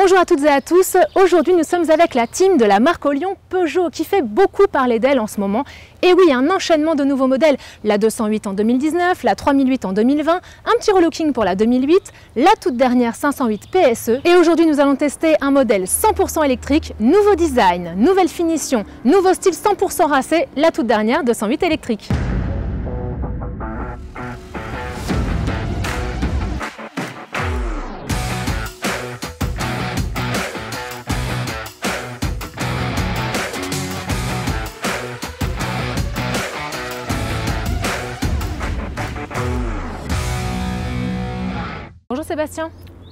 Bonjour à toutes et à tous, aujourd'hui nous sommes avec la team de la marque au Lyon Peugeot qui fait beaucoup parler d'elle en ce moment. Et oui, un enchaînement de nouveaux modèles, la 208 en 2019, la 3008 en 2020, un petit relooking pour la 2008, la toute dernière 508 PSE. Et aujourd'hui nous allons tester un modèle 100% électrique, nouveau design, nouvelle finition, nouveau style 100% racé, la toute dernière 208 électrique. Bonjour Sébastien.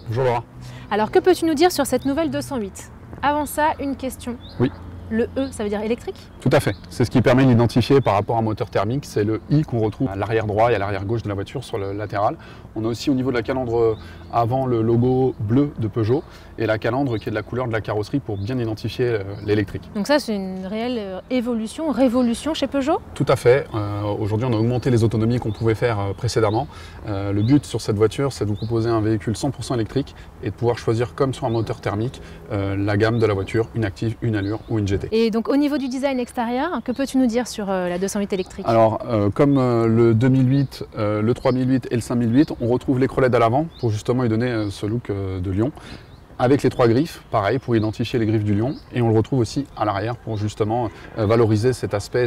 Bonjour Laura. Alors que peux-tu nous dire sur cette nouvelle 208? Avant ça, une question. Oui. Le E, ça veut dire électrique? Tout à fait. C'est ce qui permet d'identifier par rapport à un moteur thermique. C'est le I qu'on retrouve à l'arrière droit et à l'arrière gauche de la voiture sur le latéral. On a aussi au niveau de la calandre avant le logo bleu de Peugeot et la calandre qui est de la couleur de la carrosserie pour bien identifier l'électrique. Donc ça, c'est une réelle évolution, révolution chez Peugeot? Tout à fait. Aujourd'hui, on a augmenté les autonomies qu'on pouvait faire précédemment. Le but sur cette voiture, c'est de vous proposer un véhicule 100% électrique et de pouvoir choisir, comme sur un moteur thermique, la gamme de la voiture, une active, une allure ou une GT. Et donc au niveau du design extérieur, que peux-tu nous dire sur la 208 électrique? Alors, comme le 2008, le 3008 et le 5008, on retrouve l'écrelette à l'avant pour justement lui donner ce look de Lion. Avec les trois griffes, pareil, pour identifier les griffes du lion. Et on le retrouve aussi à l'arrière pour justement valoriser cet aspect,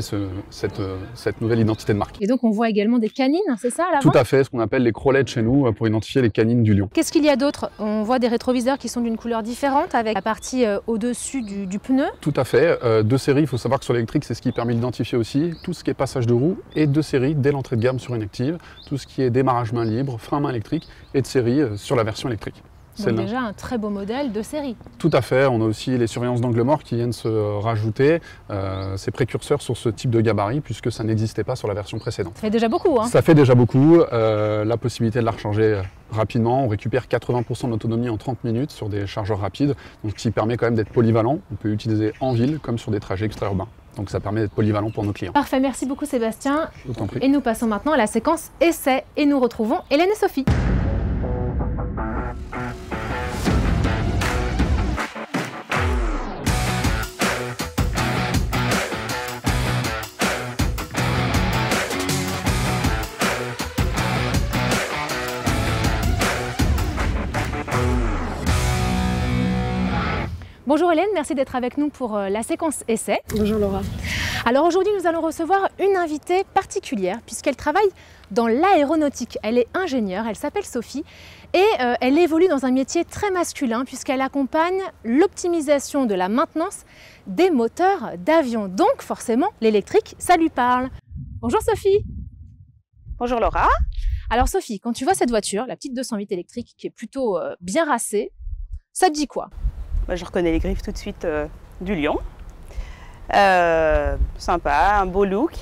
cette nouvelle identité de marque. Et donc on voit également des canines, c'est ça à l'avant? Tout à fait, ce qu'on appelle les crolettes chez nous pour identifier les canines du lion. Qu'est-ce qu'il y a d'autre? On voit des rétroviseurs qui sont d'une couleur différente avec la partie au-dessus du pneu. Tout à fait. Deux séries, il faut savoir que sur l'électrique, c'est ce qui permet d'identifier aussi tout ce qui est passage de roue. Et deux séries dès l'entrée de gamme sur une active, tout ce qui est démarrage main libre, frein main électrique et de série sur la version électrique. Donc déjà un très beau modèle de série. Tout à fait, on a aussi les surveillances d'angle mort qui viennent se rajouter. C'est précurseur sur ce type de gabarit puisque ça n'existait pas sur la version précédente. Ça fait déjà beaucoup, hein? Ça fait déjà beaucoup. La possibilité de la recharger rapidement, on récupère 80% d'autonomie en 30 minutes sur des chargeurs rapides, donc ce qui permet quand même d'être polyvalent. On peut l'utiliser en ville comme sur des trajets extra-urbains. Donc ça permet d'être polyvalent pour nos clients. Parfait, merci beaucoup Sébastien. Je t'en prie. Et nous passons maintenant à la séquence essai et nous retrouvons Hélène et Sophie. Bonjour Hélène, merci d'être avec nous pour la séquence essai. Bonjour Laura. Alors aujourd'hui nous allons recevoir une invitée particulière puisqu'elle travaille dans l'aéronautique. Elle est ingénieure, elle s'appelle Sophie et elle évolue dans un métier très masculin puisqu'elle accompagne l'optimisation de la maintenance des moteurs d'avion. Donc forcément l'électrique, ça lui parle. Bonjour Sophie. Bonjour Laura. Alors Sophie, quand tu vois cette voiture, la petite 208 électrique qui est plutôt bien racée, ça te dit quoi? Je reconnais les griffes tout de suite du lion. Sympa, un beau look.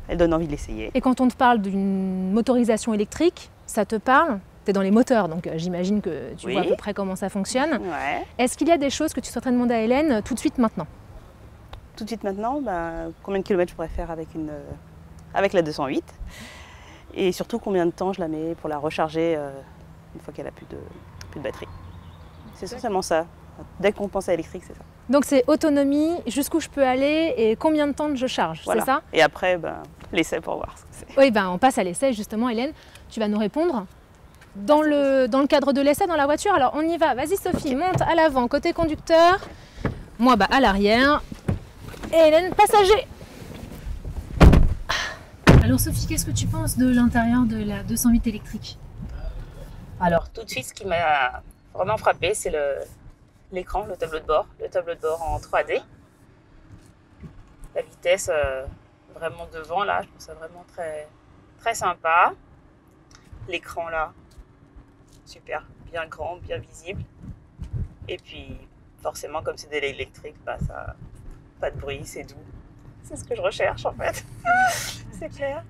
Elle donne envie de l'essayer. Et quand on te parle d'une motorisation électrique, ça te parle? Tu es dans les moteurs, donc j'imagine que tu vois à peu près comment ça fonctionne. Ouais. Est-ce qu'il y a des choses que tu souhaiterais demander à Hélène tout de suite maintenant? Tout de suite maintenant, combien de kilomètres je pourrais faire avec la 208? Et surtout combien de temps je la mets pour la recharger une fois qu'elle n'a plus de batterie. C'est essentiellement ça. Dès qu'on pense à électrique, c'est ça. Donc c'est autonomie, jusqu'où je peux aller et combien de temps je charge, voilà. C'est ça? Et après, l'essai pour voir ce que c'est. Oui, on passe à l'essai justement. Hélène, tu vas nous répondre dans le cadre de l'essai dans la voiture. Alors on y va, vas-y Sophie, monte à l'avant, côté conducteur, moi à l'arrière, et Hélène, passager. Alors Sophie, qu'est-ce que tu penses de l'intérieur de la 208 électrique? Alors tout de suite, ce qui m'a vraiment frappé, c'est l'écran, le tableau de bord en 3D. La vitesse vraiment devant là, je trouve ça vraiment très, très sympa. L'écran là, super, bien grand, bien visible. Et puis forcément, comme c'est de l'électrique, ça, pas de bruit, c'est doux. C'est ce que je recherche en fait, c'est clair.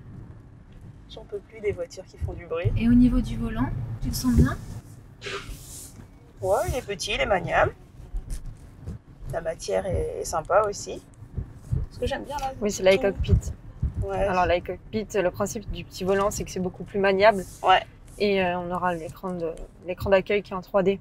J'en peux plus des voitures qui font du bruit. Et au niveau du volant, tu le sens bien? Ouais, il est petit, il est maniable. La matière est sympa aussi. Ce que j'aime bien là. Oui, c'est l'iCockpit. Ouais. Alors l'iCockpit, le principe du petit volant, c'est que c'est beaucoup plus maniable. Ouais. Et on aura l'écran d'accueil qui est en 3D,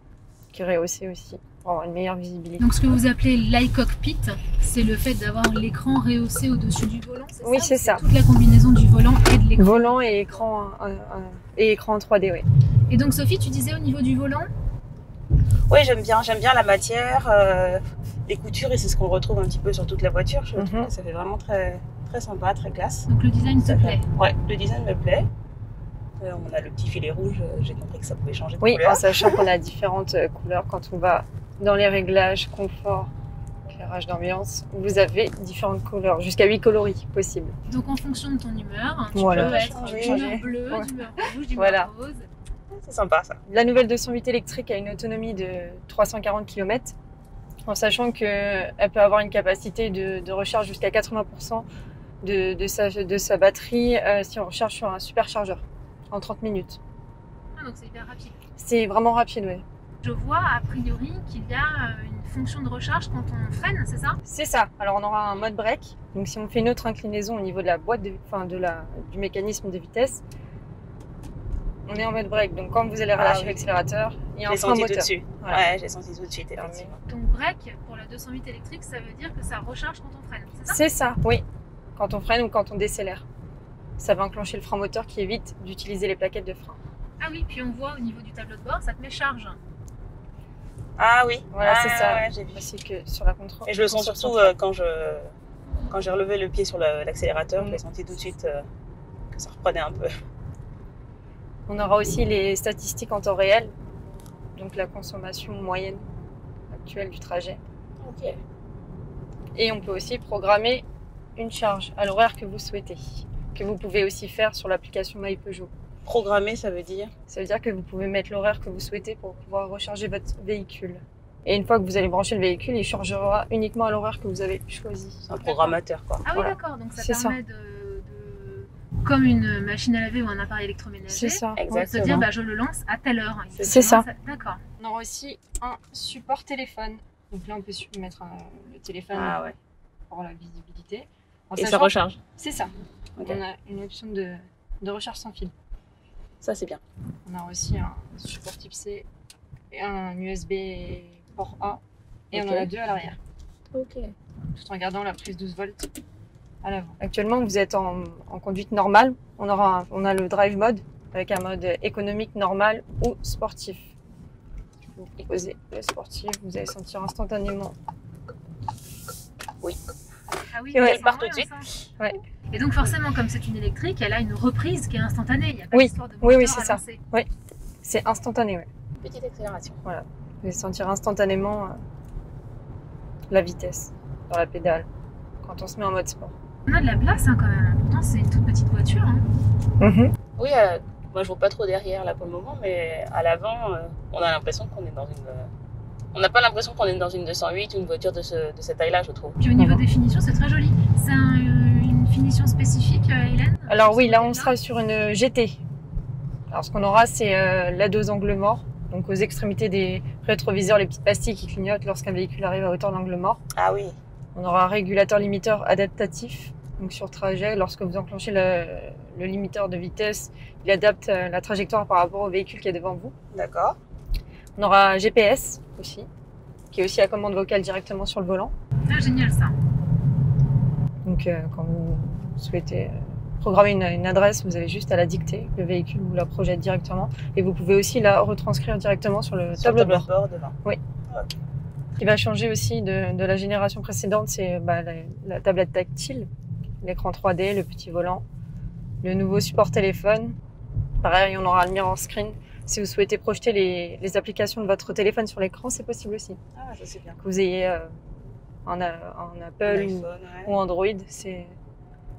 qui est rehaussé aussi pour avoir une meilleure visibilité. Donc ce que vous appelez l'iCockpit, c'est le fait d'avoir l'écran rehaussé au-dessus du volant, c'est ça? Oui, c'est ça. Toute la combinaison du volant et de l'écran. Volant et écran en 3D, oui. Et donc Sophie, tu disais au niveau du volant? Oui, j'aime bien la matière, les coutures, et c'est ce qu'on retrouve un petit peu sur toute la voiture. Je trouve que ça fait vraiment très, très sympa, très classe. Donc le design te plaît? Ouais, le design me plaît. On a le petit filet rouge, j'ai compris que ça pouvait changer de Oui, couleur. en sachant qu'on a différentes couleurs quand on va dans les réglages, confort, éclairage d'ambiance. Vous avez différentes couleurs, jusqu'à 8 coloris possibles. Donc en fonction de ton humeur, tu Voilà. peux être Changer. d'humeur bleue, Ouais. d'humeur rouge, d'humeur Voilà. rose. C'est sympa ça. La nouvelle 208 électrique a une autonomie de 340 km, en sachant qu'elle peut avoir une capacité de recharge jusqu'à 80% de sa batterie si on recharge sur un superchargeur en 30 minutes. Ah, donc c'est hyper rapide. C'est vraiment rapide, oui. Je vois a priori qu'il y a une fonction de recharge quand on freine, c'est ça? C'est ça. Alors on aura un mode break. Donc si on fait une autre inclinaison au niveau de la boîte, du mécanisme de vitesse, on est en mode break. Donc quand vous allez relâcher oui. l'accélérateur, il y a un J'ai frein senti tout moteur. de suite. Voilà. Ouais, j'ai senti tout de suite, effectivement. Donc break pour la 208 électrique, ça veut dire que ça recharge quand on freine, c'est ça? C'est ça, oui. Quand on freine ou quand on décélère. Ça va enclencher le frein moteur qui évite d'utiliser les plaquettes de frein. Ah oui, puis on voit au niveau du tableau de bord, ça te met charge. Ah oui, Voilà, c'est ça. Ouais, j'ai vu. Ainsi que sur la contrôle. Et je le sens surtout quand j'ai relevé le pied sur l'accélérateur, je l'ai senti tout de suite que ça reprenait un peu. On aura aussi les statistiques en temps réel, donc la consommation moyenne actuelle du trajet. Ok. Et on peut aussi programmer une charge à l'horaire que vous souhaitez, que vous pouvez aussi faire sur l'application MyPeugeot. Programmer, ça veut dire? Ça veut dire que vous pouvez mettre l'horaire que vous souhaitez pour pouvoir recharger votre véhicule. Et une fois que vous allez brancher le véhicule, il chargera uniquement à l'horaire que vous avez choisi. C'est un programmateur, quoi. Ah oui, Voilà. d'accord, donc ça C'est ça. permet comme une machine à laver ou un appareil électroménager, C'est ça. de se dire Exactement. bah, je le lance à telle heure. C'est ça. D'accord. On aura aussi un support téléphone. Donc là, on peut mettre le téléphone Ah ouais. pour la visibilité. En Et ça sachant- recharge. C'est ça. Ok. On a une option de recharge sans fil. Ça, c'est bien. On a aussi un support type C et un USB port A. Et Ok. on en a deux à l'arrière, Ok. tout en gardant la prise 12 volts à l'avant. Actuellement, vous êtes en conduite normale. On a le drive mode avec un mode économique, normal ou sportif. Je vais vous proposer le sportif. Vous allez sentir instantanément. Ah oui, Ouais. ça Elle part sent tout de rien, suite. ça. Ouais. Et donc forcément, comme c'est une électrique, elle a une reprise qui est instantanée. Il n'y a pas Oui. d'histoire de Oui, moteur oui, c'est à ça. lancer. C'est instantané, ouais. Petite accélération. Vous allez sentir instantanément la vitesse dans la pédale quand on se met en mode sport. On a de la place hein, quand même. Pourtant, c'est une toute petite voiture. Hein. Oui, moi je vois pas trop derrière là pour le moment, mais à l'avant, on a l'impression qu'on est dans une. On n'a pas l'impression qu'on est dans une 208 ou une voiture de cette taille-là, je trouve. Puis au niveau des finitions, c'est très joli. C'est une finition spécifique, Hélène? Alors oui, là on Ce sera sur une GT. Alors ce qu'on aura, c'est l'aide aux angles morts, donc aux extrémités des rétroviseurs, les petites pastilles qui clignotent lorsqu'un véhicule arrive à hauteur d'angle mort. Ah oui. On aura un régulateur limiteur adaptatif, donc sur trajet, lorsque vous enclenchez le limiteur de vitesse, il adapte la trajectoire par rapport au véhicule qui est devant vous. D'accord. On aura un GPS aussi, qui est aussi à commande vocale directement sur le volant. Ah, génial ça. Donc quand vous souhaitez programmer une adresse, vous avez juste à la dicter, le véhicule vous la projette directement. Et vous pouvez aussi la retranscrire directement sur le Sur tableau le de bord. bord devant. Ce qui va changer aussi de la génération précédente, c'est la tablette tactile, l'écran 3D, le petit volant, le nouveau support téléphone. Pareil, on aura le mirror screen. Si vous souhaitez projeter les applications de votre téléphone sur l'écran, c'est possible aussi. Ah, ça c'est bien. Que vous ayez un Apple Un ou, iPhone, ouais. ou Android, c'est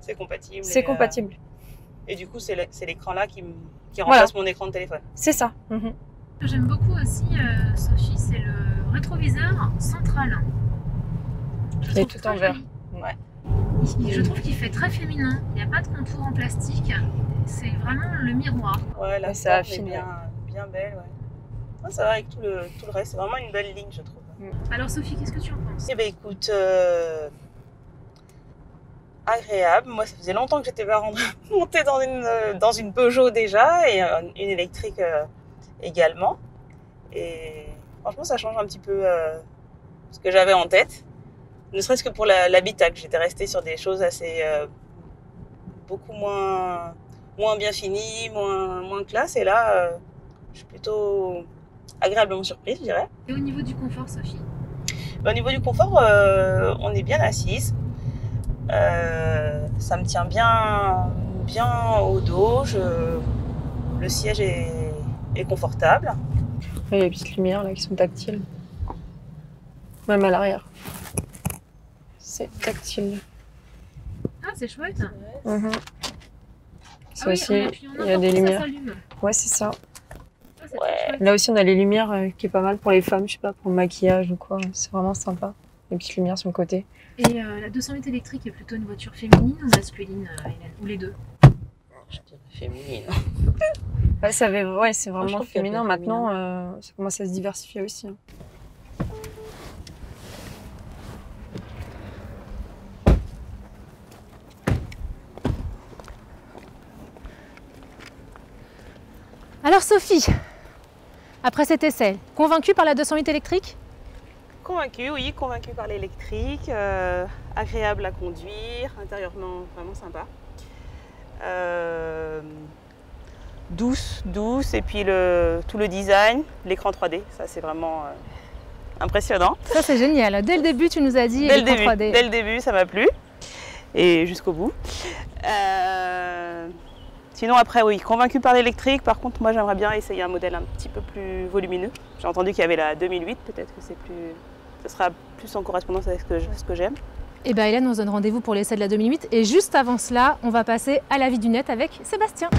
C'est compatible. compatible. Et du coup, c'est l'écran là qui remplace mon écran de téléphone. C'est ça. Mhm. Ce que j'aime beaucoup aussi, Sophie, c'est le rétroviseur central. Je Il est trouve tout en très verre. joli. Ouais. Je trouve qu'il fait très féminin. Il n'y a pas de contour en plastique. C'est vraiment le miroir. Ouais, la Ouais, ça forme affine, est bien belle, ouais. Ouais, ça va avec tout le reste. C'est vraiment une belle ligne, je trouve. Alors Sophie, qu'est-ce que tu en penses? Eh ben écoute, agréable. Moi, ça faisait longtemps que j'étais pas montée dans une Peugeot déjà et une électrique également. Et Franchement, ça change un petit peu ce que j'avais en tête. Ne serait-ce que pour l'habitacle. J'étais restée sur des choses assez beaucoup moins bien finies, moins classe. Et là, je suis plutôt agréablement surprise, je dirais. Et au niveau du confort, Sophie? Au niveau du confort, on est bien assise. Ça me tient bien au dos. Le siège est confortable. Il y a les petites lumières là qui sont tactiles. Même à l'arrière. C'est tactile. Ah, c'est chouette. Ça aussi, il y a des lumières. Ouais, c'est ça. Là aussi, on a les lumières qui est pas mal pour les femmes, je sais pas, pour le maquillage ou quoi. C'est vraiment sympa. Les petites lumières sur le côté. Et la 208 électrique est plutôt une voiture féminine ou masculine, Hélène? Ou les deux? Je dirais féminine. Ouais, c'est vraiment trouve féminin. qu'il y a plus Maintenant, ça commence à se diversifier aussi. Alors Sophie, après cet essai, convaincue par la 208 électrique? Convaincue, oui, convaincue par l'électrique, agréable à conduire, intérieurement vraiment sympa. Douce, et puis tout le design, l'écran 3D, ça c'est vraiment impressionnant. Ça c'est génial, dès le début tu nous as dit l'écran 3D. Dès le début, ça m'a plu, et jusqu'au bout. Sinon après, oui, convaincue par l'électrique. Par contre, moi j'aimerais bien essayer un modèle un petit peu plus volumineux. J'ai entendu qu'il y avait la 2008, peut-être que ce sera plus en correspondance avec ce que j'aime. Et bien Hélène, on se donne rendez-vous pour l'essai de la 2008. Et juste avant cela, on va passer à l'avis du net avec Sébastien.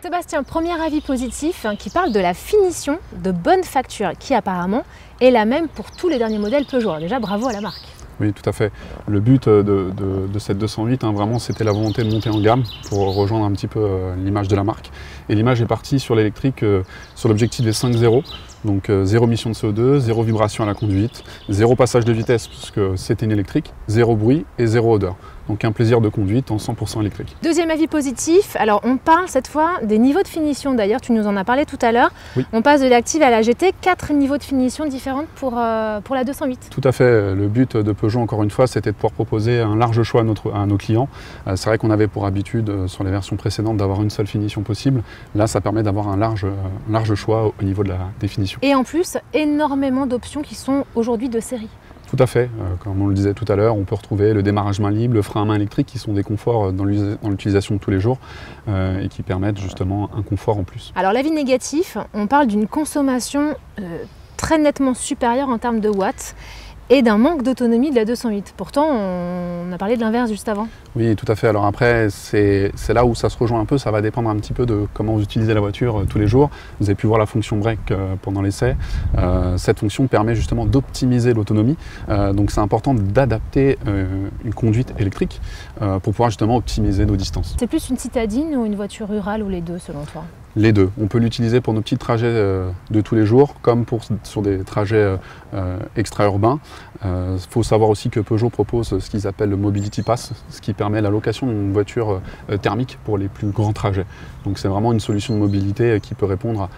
Sébastien, premier avis positif qui parle de la finition de bonne facture qui apparemment est la même pour tous les derniers modèles Peugeot. Alors déjà, bravo à la marque. Oui, tout à fait. Le but de cette 208, vraiment, c'était la volonté de monter en gamme pour rejoindre un petit peu l'image de la marque. Et l'image est partie sur l'électrique, sur l'objectif des 5-0. Donc zéro émission de CO2, zéro vibration à la conduite, zéro passage de vitesse puisque c'est une électrique, zéro bruit et zéro odeur. Donc un plaisir de conduite en 100% électrique. Deuxième avis positif, alors on parle cette fois des niveaux de finition. D'ailleurs, tu nous en as parlé tout à l'heure. Oui. On passe de l'Active à la GT, 4 niveaux de finition différents pour la 208. Tout à fait. Le but de Peugeot, encore une fois, c'était de pouvoir proposer un large choix à nos clients. C'est vrai qu'on avait pour habitude, sur les versions précédentes, d'avoir une seule finition possible. Là, ça permet d'avoir un large choix au niveau de la définition. Et en plus, énormément d'options qui sont aujourd'hui de série. Tout à fait. Comme on le disait tout à l'heure, on peut retrouver le démarrage main libre, le frein à main électrique qui sont des conforts dans l'utilisation de tous les jours et qui permettent justement un confort en plus. Alors l'avis négatif, on parle d'une consommation très nettement supérieure en termes de watts et d'un manque d'autonomie de la 208. Pourtant, on a parlé de l'inverse juste avant. Oui, tout à fait. Alors après, c'est là où ça se rejoint un peu. Ça va dépendre un petit peu de comment vous utilisez la voiture tous les jours. Vous avez pu voir la fonction break pendant l'essai. Cette fonction permet justement d'optimiser l'autonomie. Donc c'est important d'adapter une conduite électrique pour pouvoir justement optimiser nos distances. C'est plus une citadine ou une voiture rurale ou les deux selon toi? Les deux. On peut l'utiliser pour nos petits trajets de tous les jours, comme sur des trajets extra-urbains. Il faut savoir aussi que Peugeot propose ce qu'ils appellent le Mobility Pass, ce qui permet la location d'une voiture thermique pour les plus grands trajets. Donc c'est vraiment une solution de mobilité qui peut répondre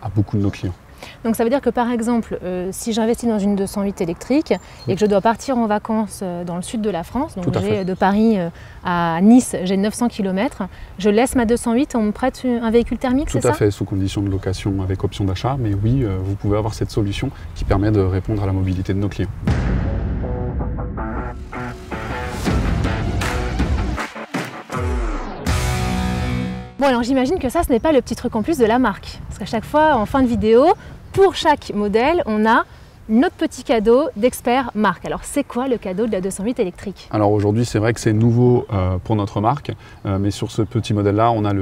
à beaucoup de nos clients. Donc ça veut dire que par exemple, si j'investis dans une 208 électrique et que je dois partir en vacances dans le sud de la France, donc j'ai de Paris à Nice, j'ai 900 km, je laisse ma 208, on me prête un véhicule thermique, c'est ça? Tout à fait, sous condition de location avec option d'achat, mais oui, vous pouvez avoir cette solution qui permet de répondre à la mobilité de nos clients. Bon alors j'imagine que ça, ce n'est pas le petit truc en plus de la marque. Parce qu'à chaque fois, en fin de vidéo, pour chaque modèle, on a notre petit cadeau d'expert marque. Alors c'est quoi le cadeau de la 208 électrique? Alors aujourd'hui c'est vrai que c'est nouveau pour notre marque, mais sur ce petit modèle là on a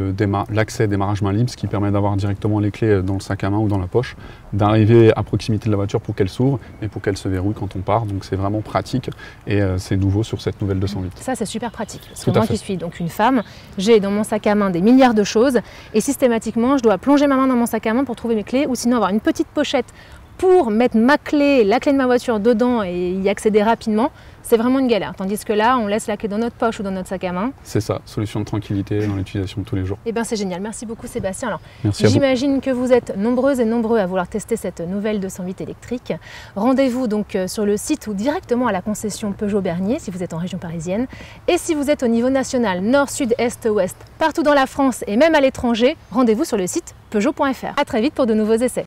l'accès démarrage main libre, ce qui permet d'avoir directement les clés dans le sac à main ou dans la poche, d'arriver à proximité de la voiture pour qu'elle s'ouvre et pour qu'elle se verrouille quand on part, donc c'est vraiment pratique et c'est nouveau sur cette nouvelle 208. Ça c'est super pratique, parce que moi qui suis donc une femme, j'ai dans mon sac à main des milliards de choses et systématiquement je dois plonger ma main dans mon sac à main pour trouver mes clés ou sinon avoir une petite pochette pour mettre ma clé, la clé de ma voiture dedans et y accéder rapidement, c'est vraiment une galère. Tandis que là, on laisse la clé dans notre poche ou dans notre sac à main. C'est ça, solution de tranquillité dans l'utilisation de tous les jours. Eh bien, c'est génial. Merci beaucoup, Sébastien. Alors, j'imagine que vous êtes nombreuses et nombreux à vouloir tester cette nouvelle 208 électrique. Rendez-vous donc sur le site ou directement à la concession Peugeot Bernier si vous êtes en région parisienne. Et si vous êtes au niveau national, nord, sud, est, ouest, partout dans la France et même à l'étranger, rendez-vous sur le site peugeot.fr. À très vite pour de nouveaux essais.